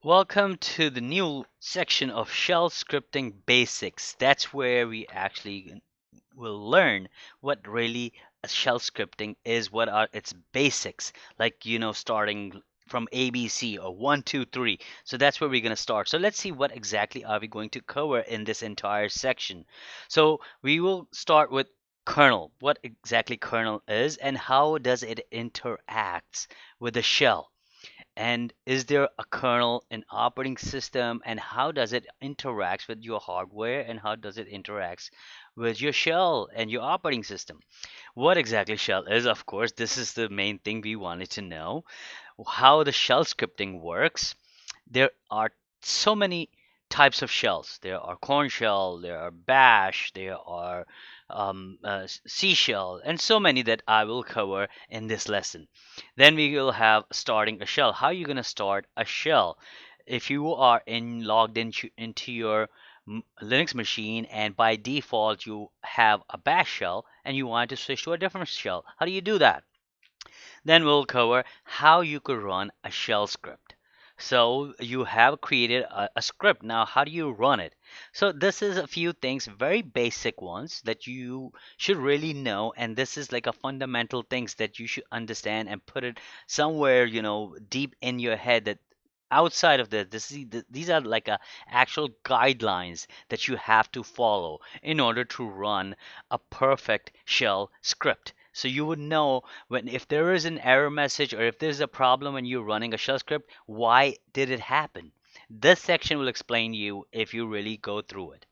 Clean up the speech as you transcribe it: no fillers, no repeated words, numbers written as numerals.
Welcome to the new section of Shell Scripting Basics. That's where we actually will learn what really a shell scripting is, what are its basics, like, starting from ABC or 1, 2, 3. So that's where we're going to start. So let's see what exactly are we going to cover in this entire section. So we will start with kernel, what exactly kernel is and how does it interacts with the shell. And is there a kernel, an operating system, and how does it interacts with your hardware and how does it interacts with your shell and your operating system? What exactly shell is, of course, this is the main thing we wanted to know. How the shell scripting works. There are so many types of shells. There are corn shell, there are bash, there are seashell, and so many that I will cover in this lesson. Then we will have starting a shell. How are you going to start a shell? If you are logged into your Linux machine and by default you have a bash shell and you want to switch to a different shell, how do you do that? Then we'll cover how you could run a shell script. So you have created a script. Now, how do you run it? So this is a few things, very basic ones that you should really know. And this is like a fundamental things that you should understand and put it somewhere, deep in your head that outside of these are like actual guidelines that you have to follow in order to run a perfect shell script. So you would know when if there is an error message or if there's a problem when you're running a shell script, why did it happen? This section will explain you if you really go through it.